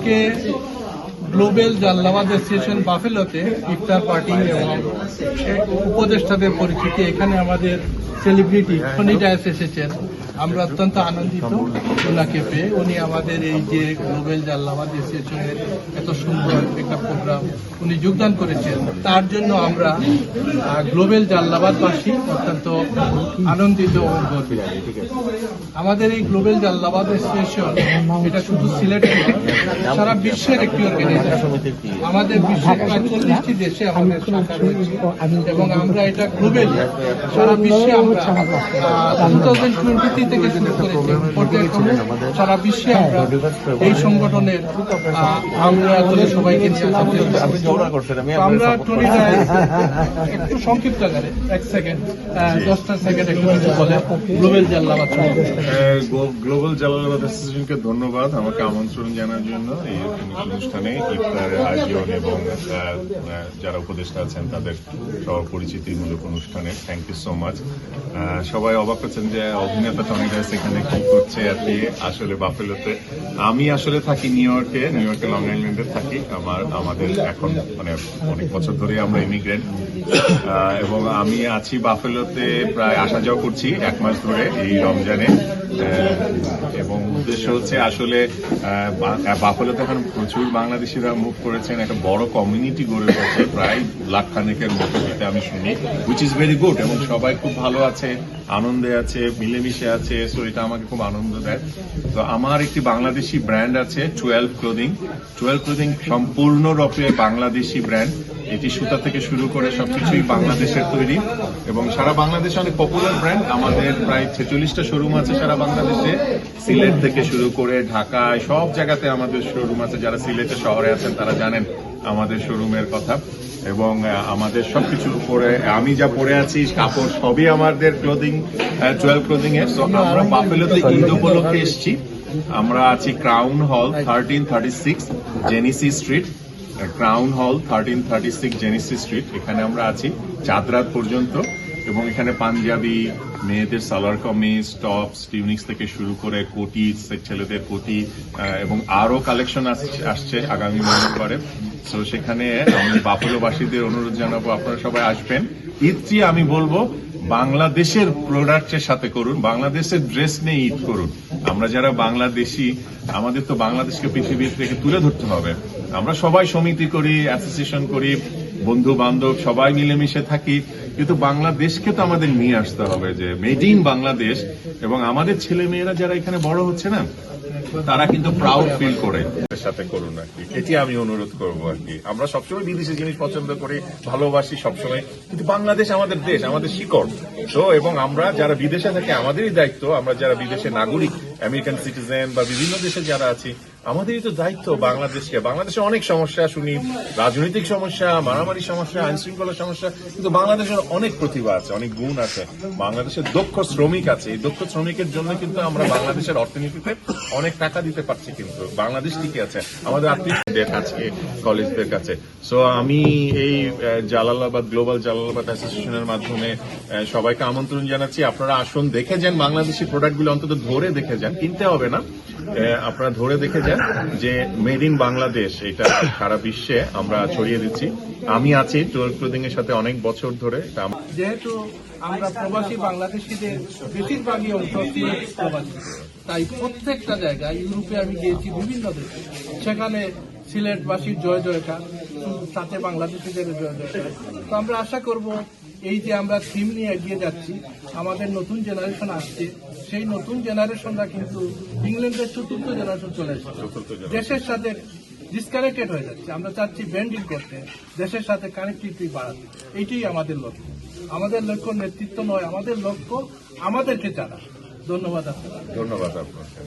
আজকে global Jalalabad association বাফেলোতে ইফতার party এবং উপদেষ্টাদের পরিচিতি। এখানে আমাদের সেলিব্রিটি ফনি ডায়েস এসেছেন। আমরা অত্যন্ত আনন্দিত ওনাকে পেয়ে। উনি আমাদের এই যে গ্লোবাল জালালাবাদ অ্যাসোসিয়েশনের এত সুন্দর একটা প্রোগ্রাম উনি যোগদান করেছেন, তার জন্য আমরা গ্লোবাল জালালাবাদবাসী অত্যন্ত আনন্দিত এবং গর্বিত। আমাদের এই গ্লোবাল জালালাবাদ অ্যাসোসিয়েশন এটা শুধু সিলেটে নয়, সারা বিশ্বের একটি অর্গানাইজেশন। আমাদের বিশ্বের প্রায় 40টি দেশে আমাদের শাখা রয়েছে এবং আমরা এটা গ্লোবাল সারা বিশ্বে আমরা 2023 থেকে শুরু করেছি। পর্যায়ক্রমে সারা বিশ্বে আমরা এই সংগঠনের আমরা সবাইকে নিয়ে আমরা একটু সংক্ষিপ্ত আকারে 1 সেকেন্ড 10টা সেকেন্ড একটু কিছু বলে গ্লোবাল জালালাবাদ। গ্লোবাল জালালাবাদ অ্যাসোসিয়েশনকে ধন্যবাদ আমাকে আমন্ত্রণ জানার জন্য এই অনুষ্ঠানে ইফতারের আয়োজন এবং যারা উপদেষ্টা আছেন তাদের সবার পরিচিতিমূলক অনুষ্ঠানে। Thank you so much. সবাই অবাক হচ্ছেন যে অভিনেতা টনি ডায়েস এখানে কি করছে আর কি। আসলে বাফেলোতে আমি আসলে থাকি নিউ ইয়র্কে লং আইল্যান্ডে থাকি। আমাদের এখন মানে অনেক বছর ধরে আমরা ইমিগ্রেন্ট এবং আমি আছি বাফেলোতে প্রায় আসা যাওয়া করছি 1 মাস ধরে এই রমজানে। এবং উদ্দেশ্য হচ্ছে আসলে বাফেলোতে এখন প্রচুর বাংলাদেশিরা মুভ করেছেন, একটা বড় কমিউনিটি গড়ে উঠেছে প্রায় লাখখানেকের মতো, যেটা আমি শুনি, উইচ ইজ ভেরি গুড। এবং সবাই খুব ভালো আছে, আনন্দে আছে, মিলেমিশে আছে। সো এটা আমাকে খুব আনন্দ দেয়। তো আমার একটি বাংলাদেশি ব্র্যান্ড আছে 12 ক্লোদিং সম্পূর্ণরূপে বাংলাদেশি ব্র্যান্ড। এটি সুতা থেকে শুরু করে সবকিছুই বাংলাদেশের তৈরি এবং সারা বাংলাদেশে অনেক পপুলার ব্র্যান্ড। আমাদের প্রায় 46টা শোরুম আছে সারা বাংলাদেশে, সিলেট থেকে শুরু করে ঢাকায় সব জায়গাতে আমাদের শোরুম আছে। যারা সিলেটে শহরে আছেন তারা জানেন আমাদের শোরুমের কথা। এবং আমাদের সবকিছুর উপরে আমি যা পরে আছি কাপড় সবই আমাদের 12 ক্লোদিং এর। তো আমরা বাফেলোতে ঈদ উপলক্ষে এসেছি। আমরা আছি ক্রাউন হল 1336 জেনিসি স্ট্রিট, ক্রাউন হল 1336 জেনিসি স্ট্রিট। এখানে আমরা আছি চাঁদরাত পর্যন্ত এবং এখানে পাঞ্জাবি, মেয়েদের সালোয়ার কামিজ, টপস, টিউনিক্স থেকে শুরু করে কোটি, ছেলেদের কোটি এবং আরো কালেকশন আসছে আগামী মঙ্গলবারে। তো সেখানে আমি বাফেলোবাসীদের অনুরোধ জানাবো আপনারা সবাই আসবেন। ঈদটি আমি বলবো বাংলাদেশের প্রোডাক্টের সাথে করুন, বাংলাদেশের ড্রেস নিয়ে ঈদ করুন। আমরা যারা বাংলাদেশি আমাদের তো বাংলাদেশকে পৃথিবীর থেকে তুলে ধরতে হবে। আমরা সবাই সমিতি করি, অ্যাসোসিয়েশন করি, বন্ধু বান্ধব সবাই মিলেমিশে থাকি, কিন্তু বাংলাদেশকে তো আমাদের নিয়ে আসতে হবে যে মেড ইন বাংলাদেশ। এবং আমাদের ছেলে মেয়েরা যারা এখানে বড় হচ্ছে না তারা কিন্তু প্রাউড ফিল করে সাথে করুন আর কি। এটি আমি অনুরোধ করবো আর কি। আমরা সবসময় বিদেশি জিনিস পছন্দ করি, ভালোবাসি সবসময়, কিন্তু বাংলাদেশ আমাদের দেশ, আমাদের শিকড়। তো এবং আমরা যারা বিদেশে থাকি আমাদেরই দায়িত্ব, আমরা যারা বিদেশে নাগরিক, আমেরিকান সিটিজেন বা বিভিন্ন দেশে যারা আছি, আমাদেরই তো দায়িত্ব বাংলাদেশকে। বাংলাদেশে অনেক সমস্যা শুনি, রাজনৈতিক সমস্যা, মারামারি সমস্যা, আইন শৃঙ্খলার সমস্যা, কিন্তু বাংলাদেশের অনেক প্রতিভা আছে, অনেক গুণ আছে, বাংলাদেশের দক্ষ শ্রমিক আছে। এই দক্ষ শ্রমিকের জন্য কিন্তু আমরা বাংলাদেশের অর্থনীতিতে অনেক টাকা দিতে পারছি, কিন্তু বাংলাদেশ টিকে আছে আমাদের আত্মীয়দের কাছে, কলেজদের কাছে। সো আমি এই গ্লোবাল জালালাবাদ অ্যাসোসিয়েশনের মাধ্যমে সবাইকে আমন্ত্রণ জানাচ্ছি। আপনারা আসুন, দেখে যান বাংলাদেশি প্রোডাক্টগুলো, অন্তত ধরে দেখে যান, কিনতে হবে না, আপনারা ধরে দেখে যান যে মেড ইন বাংলাদেশ এটা সারা বিশ্বে আমরা ছড়িয়ে দিচ্ছি। আমি আছি 12 ক্লোদিং এর সাথে অনেক বছর ধরে। যেহেতু আমরা প্রবাসী বাংলাদেশিদের বেশিরভাগই অংশ প্রবাসী, তাই প্রত্যেকটা জায়গায় ইউরোপে আমি গিয়েছি বিভিন্ন দেশে, সেখানে সিলেটবাসীর জয় জয়কার, সাথে বাংলাদেশিদের জয় জয়কার। তো আমরা আশা করব এই যে আমরা থিম নিয়ে এগিয়ে যাচ্ছি, আমাদের নতুন জেনারেশন আসছে, সেই নতুন জেনারেশনরা কিন্তু ইংল্যান্ডের 4র্থ জেনারেশন চলে এসেছে, দেশের সাথে ডিসকানেক্টেড হয়ে যাচ্ছে। আমরা চাচ্ছি ব্যান্ডিং করতে, দেশের সাথে কানেক্টিভিটি বাড়াতে। এইটাই আমাদের লক্ষ্য। আমাদের লক্ষ্য নেতৃত্ব নয়, আমাদের লক্ষ্য আমাদেরকে জানা। ধন্যবাদ আপনাকে। ধন্যবাদ আপনাকে।